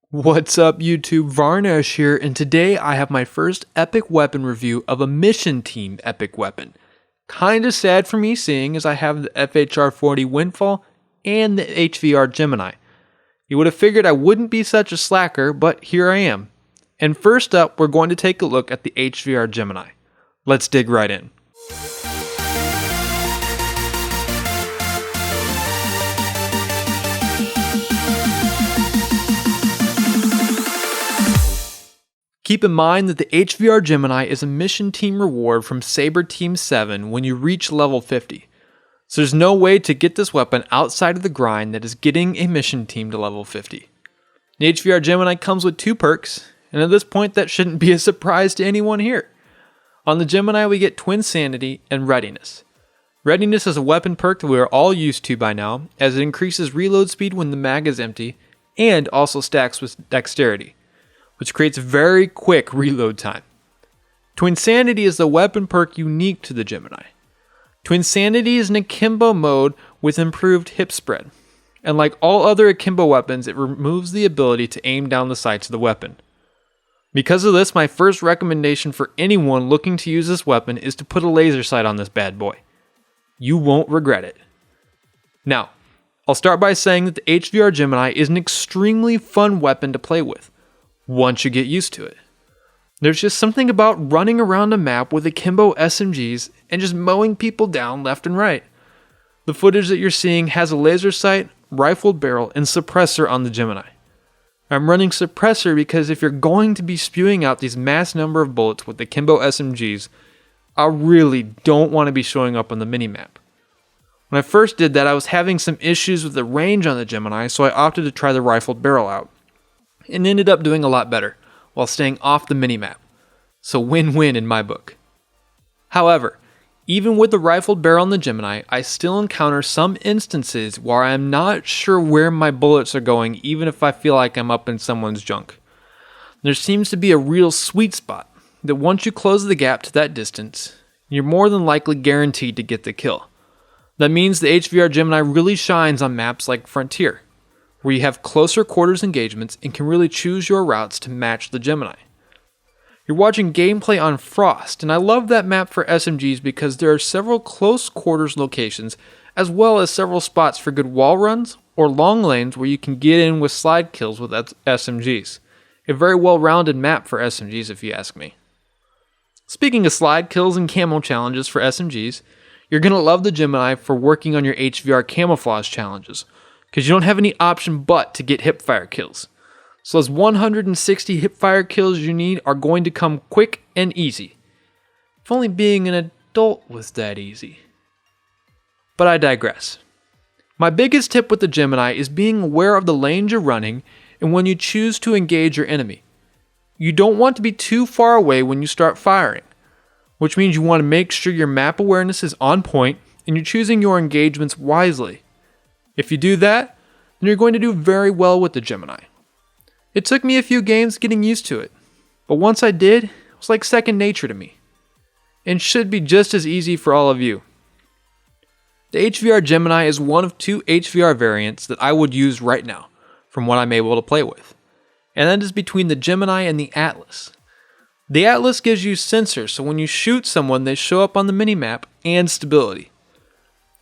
What's up YouTube, Varnesh here, and today I have my first epic weapon review of a Mission Team epic weapon. Kinda sad for me seeing as I have the FHR 40 Windfall and the HVR Gemini. You would have figured I wouldn't be such a slacker, but here I am. And first up, we're going to take a look at the HVR Gemini. Let's dig right in. Keep in mind that the HVR Gemini is a Mission Team reward from Sabre Team 7 when you reach level 50. So there's no way to get this weapon outside of the grind that is getting a Mission Team to level 50. The HVR Gemini comes with 2 perks, and at this point that shouldn't be a surprise to anyone here. On the Gemini we get Twin Sanity and Readiness. Readiness is a weapon perk that we are all used to by now, as it increases reload speed when the mag is empty, and also stacks with Dexterity, which creates very quick reload time. Twin Sanity is the weapon perk unique to the Gemini. Twin Sanity is an akimbo mode with improved hip spread, and like all other akimbo weapons, it removes the ability to aim down the sights of the weapon. Because of this, my first recommendation for anyone looking to use this weapon is to put a laser sight on this bad boy. You won't regret it. Now, I'll start by saying that the HVR Gemini is an extremely fun weapon to play with, once you get used to it. There's just something about running around a map with akimbo SMGs and just mowing people down left and right. The footage that you're seeing has a laser sight, rifled barrel, and suppressor on the Gemini. I'm running suppressor because if you're going to be spewing out these mass number of bullets with akimbo SMGs, I really don't want to be showing up on the minimap. When I first did that, I was having some issues with the range on the Gemini, so I opted to try the rifled barrel out, and ended up doing a lot better, while staying off the minimap. So win-win in my book. However, even with the rifled barrel on the Gemini, I still encounter some instances where I am not sure where my bullets are going, even if I feel like I'm up in someone's junk. There seems to be a real sweet spot, that once you close the gap to that distance, you're more than likely guaranteed to get the kill. That means the HVR Gemini really shines on maps like Frontier, where you have closer quarters engagements and can really choose your routes to match the Gemini. You're watching gameplay on Frost, and I love that map for SMGs because there are several close quarters locations, as well as several spots for good wall runs or long lanes where you can get in with slide kills with SMGs. A very well-rounded map for SMGs if you ask me. Speaking of slide kills and camo challenges for SMGs, you're going to love the Gemini for working on your HVR camouflage challenges, because you don't have any option but to get hipfire kills. So those 160 hipfire kills you need are going to come quick and easy. If only being an adult was that easy. But I digress. My biggest tip with the Gemini is being aware of the lanes you're running and when you choose to engage your enemy. You don't want to be too far away when you start firing, which means you want to make sure your map awareness is on point and you're choosing your engagements wisely. If you do that, then you're going to do very well with the Gemini. It took me a few games getting used to it, but once I did, it was like second nature to me, and should be just as easy for all of you. The HVR Gemini is one of 2 HVR variants that I would use right now, from what I'm able to play with, and that is between the Gemini and the Atlas. The Atlas gives you sensors, so when you shoot someone, they show up on the minimap, and stability.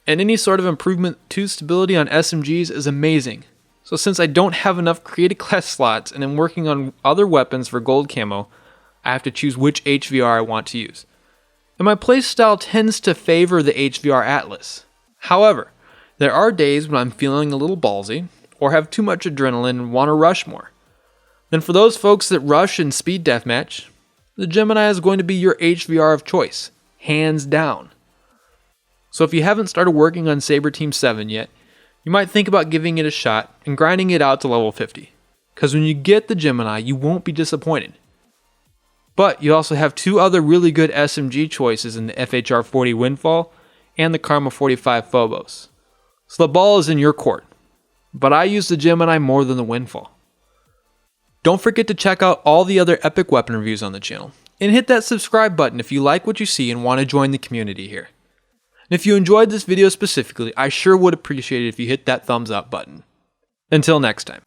And any sort of improvement to stability on SMGs is amazing. So since I don't have enough creative class slots and am working on other weapons for gold camo, I have to choose which HVR I want to use. And my playstyle tends to favor the HVR Atlas. However, there are days when I'm feeling a little ballsy, or have too much adrenaline and want to rush more. Then for those folks that rush in speed deathmatch, the Gemini is going to be your HVR of choice, hands down. So if you haven't started working on Sabre Team 7 yet, you might think about giving it a shot and grinding it out to level 50. Because when you get the Gemini, you won't be disappointed. But you also have 2 other really good SMG choices in the FHR 40 Windfall and the Karma 45 Phobos. So the ball is in your court. But I use the Gemini more than the Windfall. Don't forget to check out all the other epic weapon reviews on the channel. And hit that subscribe button if you like what you see and want to join the community here. And if you enjoyed this video specifically, I sure would appreciate it if you hit that thumbs up button. Until next time.